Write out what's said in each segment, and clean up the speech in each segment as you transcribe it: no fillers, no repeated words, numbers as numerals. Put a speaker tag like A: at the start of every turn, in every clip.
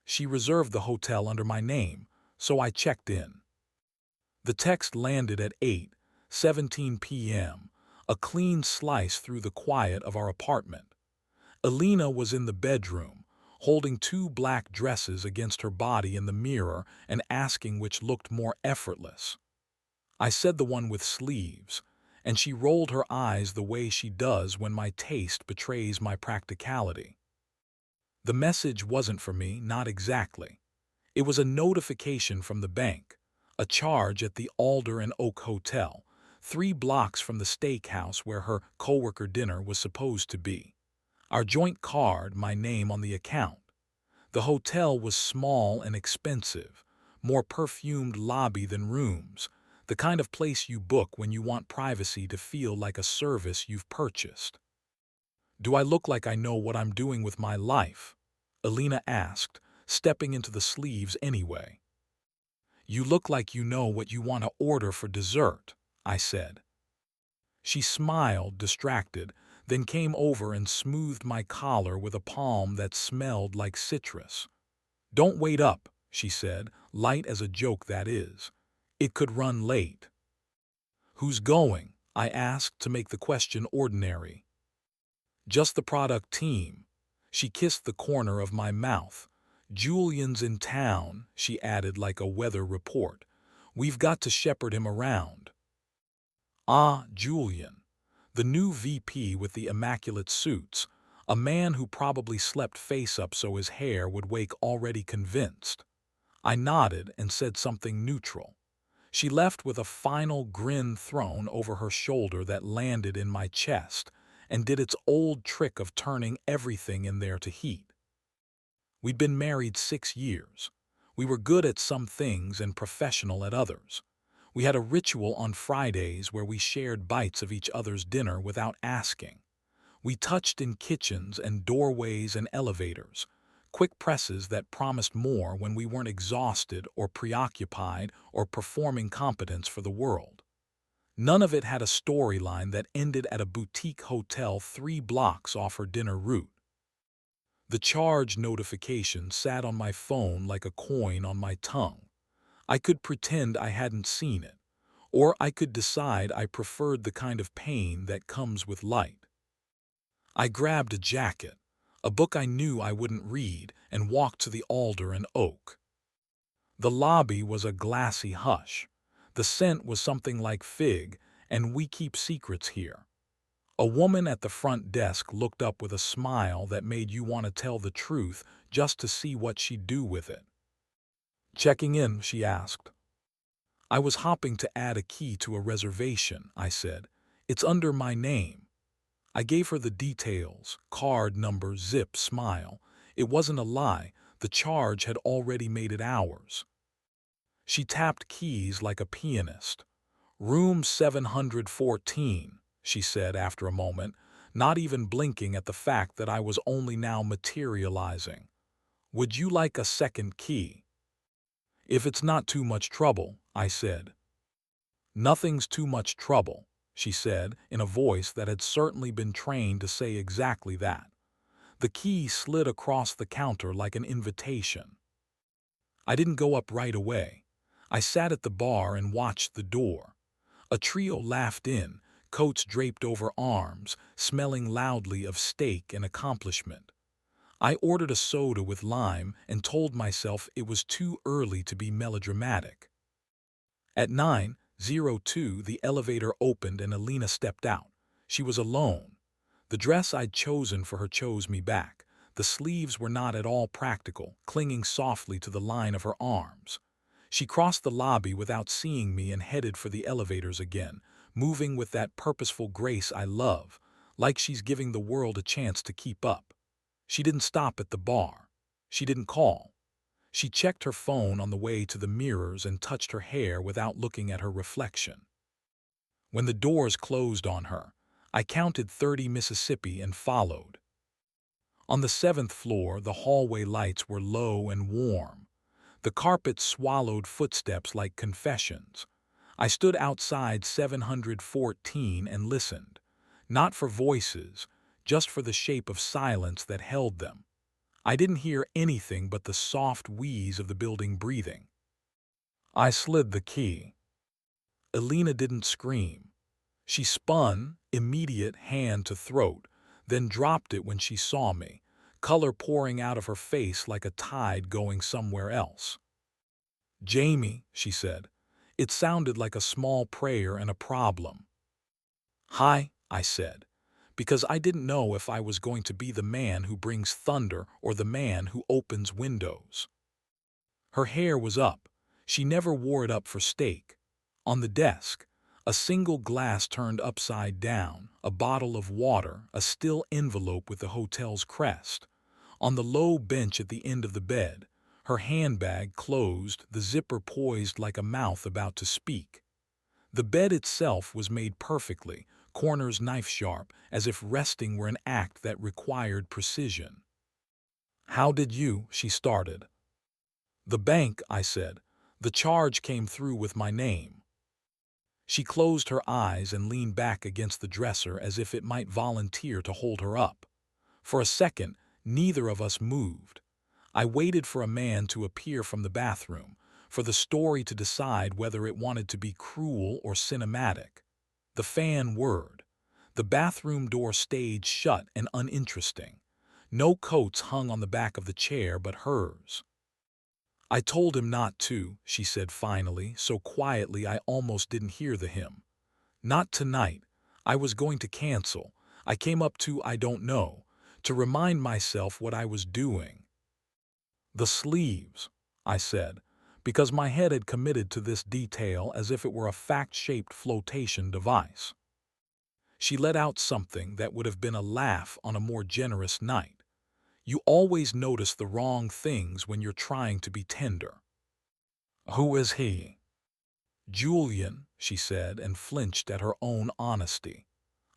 A: She reserved the hotel under my name, so I checked in. The text landed at 8:17 p.m., a clean slice through the quiet of our apartment. Alina was in the bedroom, holding two black dresses against her body in the mirror and asking which looked more effortless. I said the one with sleeves, and she rolled her eyes the way she does when my taste betrays my practicality. The message wasn't for me, not exactly. It was a notification from the bank, a charge at the Alder and Oak Hotel, 3 blocks from the steakhouse where her coworker dinner was supposed to be. Our joint card, my name on the account. The hotel was small and expensive, more perfumed lobby than rooms, the kind of place you book when you want privacy to feel like a service you've purchased. "Do I look like I know what I'm doing with my life?" Alina asked, stepping into the sleeves anyway. "You look like you know what you want to order for dessert," I said. She smiled, distracted, then came over and smoothed my collar with a palm that smelled like citrus. "Don't wait up," she said, light as a joke that is. "It could run late." "Who's going?" I asked to make the question ordinary. "Just the product team." She kissed the corner of my mouth. "Julian's in town," she added like a weather report. "We've got to shepherd him around." Ah, Julian. The new VP with the immaculate suits, a man who probably slept face up so his hair would wake already convinced. I nodded and said something neutral. She left with a final grin thrown over her shoulder that landed in my chest and did its old trick of turning everything in there to heat. We'd been married 6 years. We were good at some things and professional at others. We had a ritual on Fridays where we shared bites of each other's dinner without asking. We touched in kitchens and doorways and elevators, quick presses that promised more when we weren't exhausted or preoccupied or performing competence for the world. None of it had a storyline that ended at a boutique hotel 3 blocks off her dinner route. The charge notification sat on my phone like a coin on my tongue. I could pretend I hadn't seen it, or I could decide I preferred the kind of pain that comes with light. I grabbed a jacket, a book I knew I wouldn't read, and walked to the Alder and Oak. The lobby was a glassy hush. The scent was something like fig, and we keep secrets here. A woman at the front desk looked up with a smile that made you want to tell the truth just to see what she'd do with it. "Checking in?" she asked. "I was hopping to add a key to a reservation," I said. "It's under my name." I gave her the details, card number, zip, smile. It wasn't a lie. The charge had already made it ours. She tapped keys like a pianist. "Room 714, she said after a moment, not even blinking at the fact that I was only now materializing. "Would you like a second key?" "If it's not too much trouble," I said. "Nothing's too much trouble," she said in a voice that had certainly been trained to say exactly that. The key slid across the counter like an invitation. I didn't go up right away. I sat at the bar and watched the door. A trio laughed in, coats draped over arms, smelling loudly of steak and accomplishment. I ordered a soda with lime and told myself it was too early to be melodramatic. At 9:02, the elevator opened and Alina stepped out. She was alone. The dress I'd chosen for her chose me back. The sleeves were not at all practical, clinging softly to the line of her arms. She crossed the lobby without seeing me and headed for the elevators again, moving with that purposeful grace I love, like she's giving the world a chance to keep up. She didn't stop at the bar. She didn't call. She checked her phone on the way to the mirrors and touched her hair without looking at her reflection. When the doors closed on her, I counted 30 Mississippi and followed. On the 7th floor, the hallway lights were low and warm. The carpet swallowed footsteps like confessions. I stood outside 714 and listened, not for voices, just for the shape of silence that held them. I didn't hear anything but the soft wheeze of the building breathing. I slid the key. Elena didn't scream. She spun, immediate hand to throat, then dropped it when she saw me, color pouring out of her face like a tide going somewhere else. "Jamie," she said. It sounded like a small prayer and a problem. "Hi," I said, because I didn't know if I was going to be the man who brings thunder or the man who opens windows. Her hair was up. She never wore it up for steak. On the desk, a single glass turned upside down, a bottle of water, a still envelope with the hotel's crest. On the low bench at the end of the bed, her handbag closed, the zipper poised like a mouth about to speak. The bed itself was made perfectly, corners knife-sharp, as if resting were an act that required precision. "How did you?" she started. "The bank," I said. "The charge came through with my name." She closed her eyes and leaned back against the dresser as if it might volunteer to hold her up. For a second, neither of us moved. I waited for a man to appear from the bathroom, for the story to decide whether it wanted to be cruel or cinematic. The fan whirred. The bathroom door stayed shut and uninteresting. No coats hung on the back of the chair but hers. "I told him not to," she said finally, so quietly I almost didn't hear the hymn. "Not tonight. I was going to cancel. I came up to I don't know, to remind myself what I was doing." "The sleeves," I said, because my head had committed to this detail as if it were a fact-shaped flotation device. She let out something that would have been a laugh on a more generous night. "You always notice the wrong things when you're trying to be tender." "Who is he?" "Julian," she said, and flinched at her own honesty.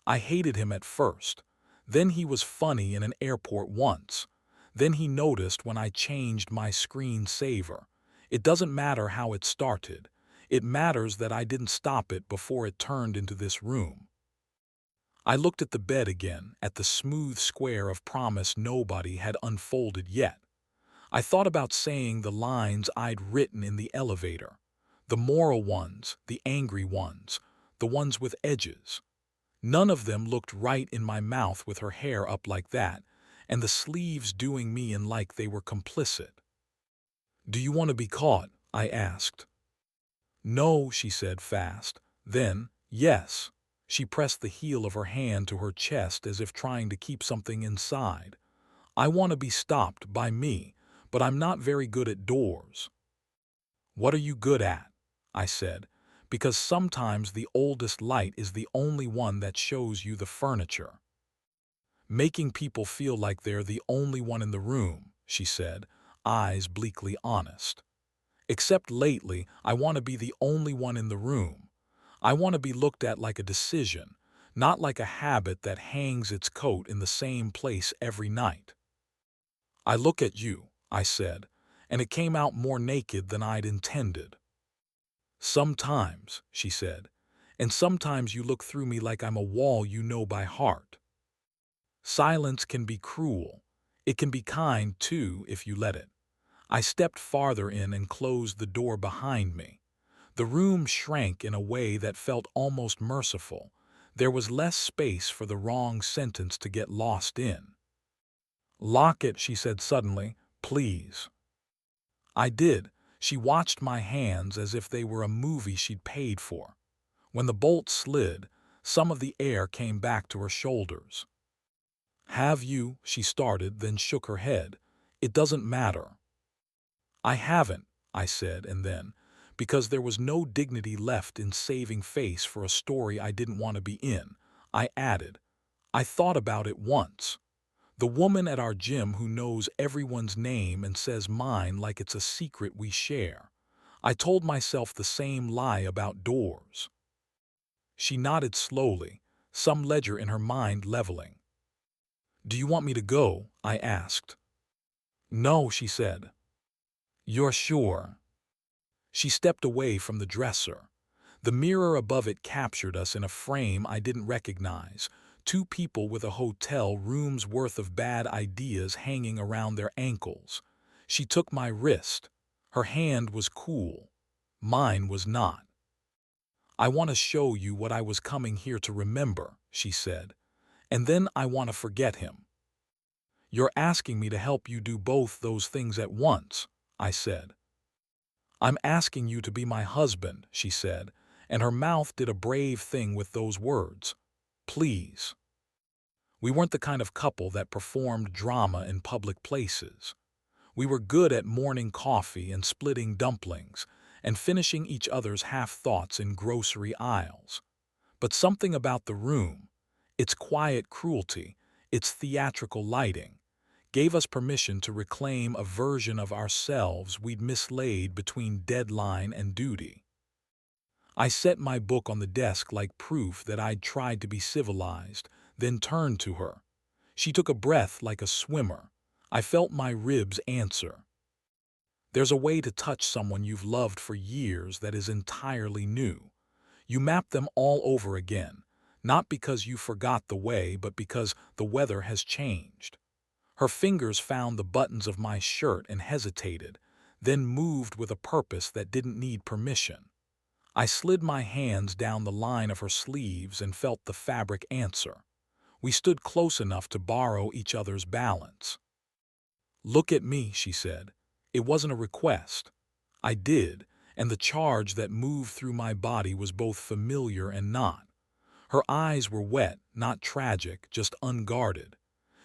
A: "I hated him at first. Then he was funny in an airport once. Then he noticed when I changed my screensaver. It doesn't matter how it started. It matters that I didn't stop it before it turned into this room." I looked at the bed again, at the smooth square of promise nobody had unfolded yet. I thought about saying the lines I'd written in the elevator. The moral ones, the angry ones, the ones with edges. None of them looked right in my mouth with her hair up like that, and the sleeves doing me in like they were complicit. "Do you want to be caught?" I asked. "No," she said fast. Then, "Yes." She pressed the heel of her hand to her chest as if trying to keep something inside. "I want to be stopped by me, but I'm not very good at doors." "What are you good at?" I said, because sometimes the oldest light is the only one that shows you the furniture. "Making people feel like they're the only one in the room," she said, eyes bleakly honest. "Except lately, I want to be the only one in the room. I want to be looked at like a decision, not like a habit that hangs its coat in the same place every night." "I look at you," I said, and it came out more naked than I'd intended. "Sometimes," she said, "and sometimes you look through me like I'm a wall you know by heart." Silence can be cruel. It can be kind, too, if you let it. I stepped farther in and closed the door behind me. The room shrank in a way that felt almost merciful. There was less space for the wrong sentence to get lost in. "Lock it," she said suddenly, "please." I did. She watched my hands as if they were a movie she'd paid for. When the bolt slid, some of the air came back to her shoulders. "Have you?" she started, then shook her head. "It doesn't matter." "I haven't," I said, and then, because there was no dignity left in saving face for a story I didn't want to be in, I added, "I thought about it once. The woman at our gym who knows everyone's name and says mine like it's a secret we share. I told myself the same lie about doors." She nodded slowly, some ledger in her mind leveling. "Do you want me to go?" I asked. "No," she said. "You're sure?" She stepped away from the dresser. The mirror above it captured us in a frame I didn't recognize, two people with a hotel room's worth of bad ideas hanging around their ankles. She took my wrist. Her hand was cool. Mine was not. "I want to show you what I was coming here to remember," she said. "And then I want to forget him." "You're asking me to help you do both those things at once," I said. "I'm asking you to be my husband," she said, and her mouth did a brave thing with those words. "Please." We weren't the kind of couple that performed drama in public places. We were good at morning coffee and splitting dumplings and finishing each other's half-thoughts in grocery aisles. But something about the room, its quiet cruelty, its theatrical lighting, gave us permission to reclaim a version of ourselves we'd mislaid between deadline and duty. I set my book on the desk like proof that I'd tried to be civilized, then turned to her. She took a breath like a swimmer. I felt my ribs answer. There's a way to touch someone you've loved for years that is entirely new. You map them all over again, not because you forgot the way, but because the weather has changed. Her fingers found the buttons of my shirt and hesitated, then moved with a purpose that didn't need permission. I slid my hands down the line of her sleeves and felt the fabric answer. We stood close enough to borrow each other's balance. "Look at me," she said. It wasn't a request. I did, and the charge that moved through my body was both familiar and not. Her eyes were wet, not tragic, just unguarded.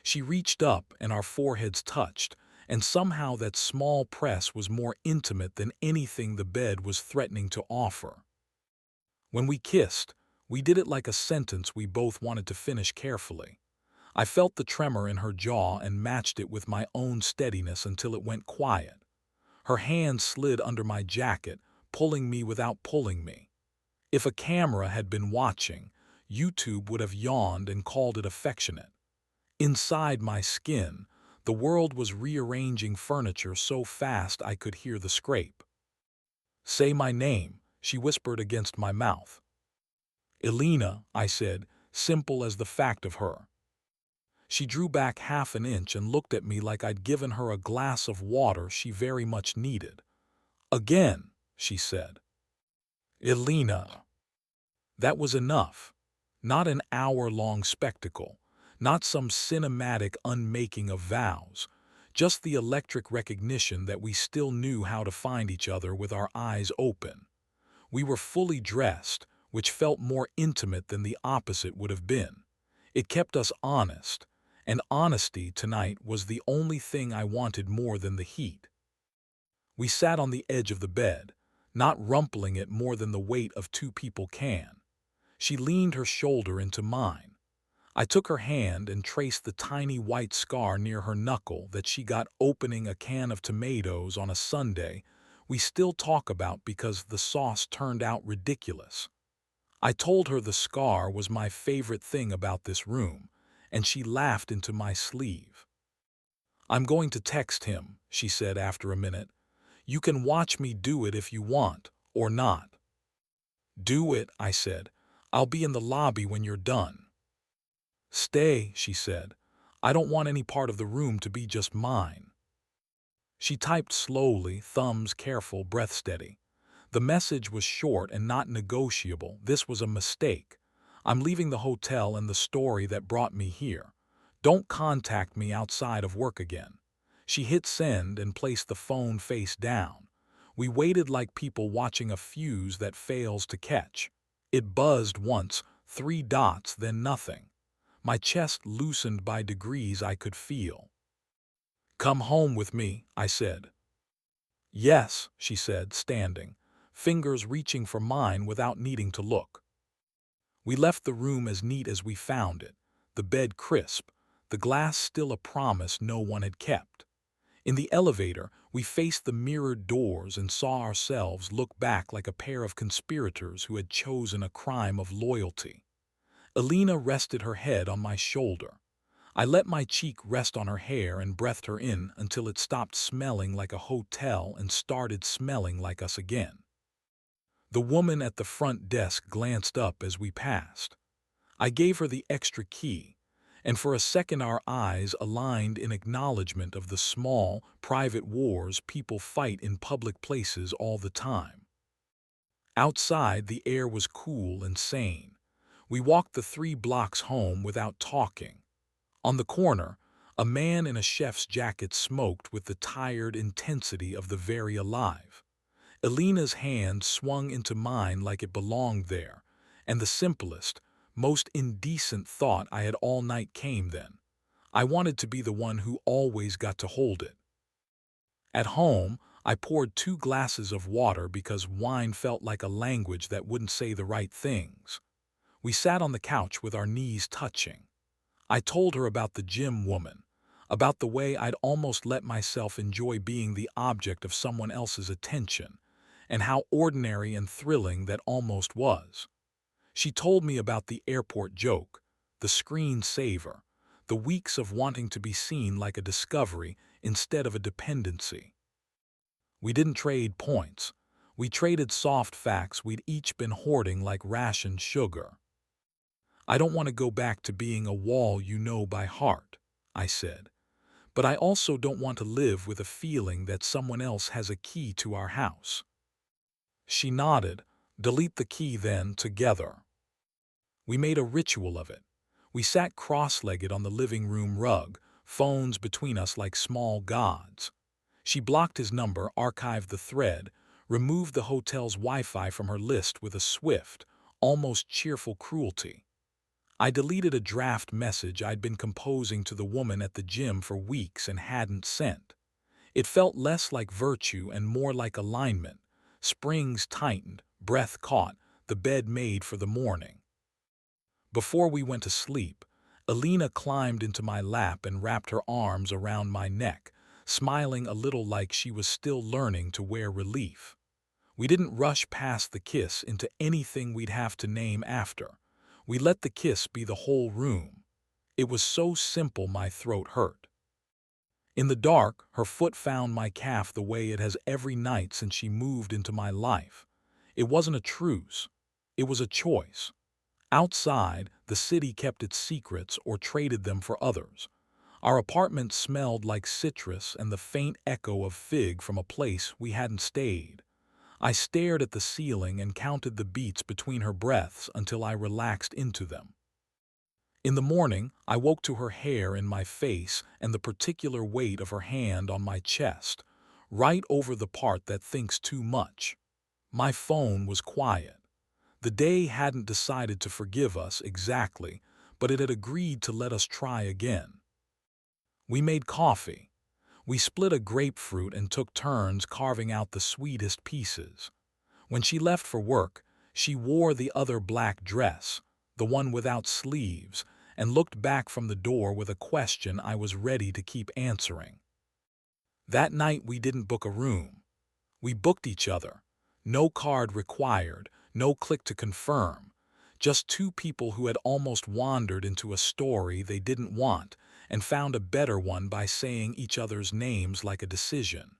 A: She reached up and our foreheads touched, and somehow that small press was more intimate than anything the bed was threatening to offer. When we kissed, we did it like a sentence we both wanted to finish carefully. I felt the tremor in her jaw and matched it with my own steadiness until it went quiet. Her hand slid under my jacket, pulling me without pulling me. If a camera had been watching, YouTube would have yawned and called it affectionate. Inside my skin, the world was rearranging furniture so fast I could hear the scrape. "Say my name," she whispered against my mouth. "Elena," I said, simple as the fact of her. She drew back half an inch and looked at me like I'd given her a glass of water she very much needed. "Again," she said. "Elena." That was enough. Not an hour-long spectacle, not some cinematic unmaking of vows, just the electric recognition that we still knew how to find each other with our eyes open. We were fully dressed, which felt more intimate than the opposite would have been. It kept us honest, and honesty tonight was the only thing I wanted more than the heat. We sat on the edge of the bed, not rumpling it more than the weight of two people can. She leaned her shoulder into mine. I took her hand and traced the tiny white scar near her knuckle that she got opening a can of tomatoes on a Sunday we still talk about because the sauce turned out ridiculous. I told her the scar was my favorite thing about this room, and she laughed into my sleeve. "I'm going to text him," she said after a minute. "You can watch me do it if you want, or not." "Do it," I said. "I'll be in the lobby when you're done." "Stay," she said. "I don't want any part of the room to be just mine." She typed slowly, thumbs careful, breath steady. The message was short and not negotiable. This was a mistake. "I'm leaving the hotel and the story that brought me here. Don't contact me outside of work again." She hit send and placed the phone face down. We waited like people watching a fuse that fails to catch. It buzzed once, 3 dots, then nothing. My chest loosened by degrees I could feel. "Come home with me," I said. "Yes," she said, standing, fingers reaching for mine without needing to look. We left the room as neat as we found it, the bed crisp, the glass still a promise no one had kept. In the elevator, we faced the mirrored doors and saw ourselves look back like a pair of conspirators who had chosen a crime of loyalty. Elena rested her head on my shoulder. I let my cheek rest on her hair and breathed her in until it stopped smelling like a hotel and started smelling like us again. The woman at the front desk glanced up as we passed. I gave her the extra key, and for a second our eyes aligned in acknowledgement of the small, private wars people fight in public places all the time. Outside, the air was cool and sane. We walked the 3 blocks home without talking. On the corner, a man in a chef's jacket smoked with the tired intensity of the very alive. Elena's hand swung into mine like it belonged there, and the simplest, most indecent thought I had all night came then. I wanted to be the one who always got to hold it. At home, I poured 2 glasses of water because wine felt like a language that wouldn't say the right things. We sat on the couch with our knees touching. I told her about the gym woman, about the way I'd almost let myself enjoy being the object of someone else's attention, and how ordinary and thrilling that almost was. She told me about the airport joke, the screen saver, the weeks of wanting to be seen like a discovery instead of a dependency. We didn't trade points. We traded soft facts we'd each been hoarding like rationed sugar. I don't want to go back to being a wall you know by heart, I said, but I also don't want to live with a feeling that someone else has a key to our house. She nodded. Delete the key then, together. We made a ritual of it. We sat cross-legged on the living room rug, phones between us like small gods. She blocked his number, archived the thread, removed the hotel's Wi-Fi from her list with a swift, almost cheerful cruelty. I deleted a draft message I'd been composing to the woman at the gym for weeks and hadn't sent. It felt less like virtue and more like alignment. Springs tightened, breath caught, the bed made for the morning. Before we went to sleep, Elena climbed into my lap and wrapped her arms around my neck, smiling a little like she was still learning to wear relief. We didn't rush past the kiss into anything we'd have to name after. We let the kiss be the whole room. It was so simple my throat hurt. In the dark, her foot found my calf the way it has every night since she moved into my life. It wasn't a truce. It was a choice. Outside, the city kept its secrets or traded them for others. Our apartment smelled like citrus and the faint echo of fig from a place we hadn't stayed. I stared at the ceiling and counted the beats between her breaths until I relaxed into them. In the morning, I woke to her hair in my face and the particular weight of her hand on my chest, right over the part that thinks too much. My phone was quiet. The day hadn't decided to forgive us exactly, but it had agreed to let us try again. We made coffee. We split a grapefruit and took turns carving out the sweetest pieces. When she left for work, she wore the other black dress, the one without sleeves, and looked back from the door with a question I was ready to keep answering. That night we didn't book a room. We booked each other. No card required, no click to confirm. Just 2 people who had almost wandered into a story they didn't want and found a better one by saying each other's names like a decision.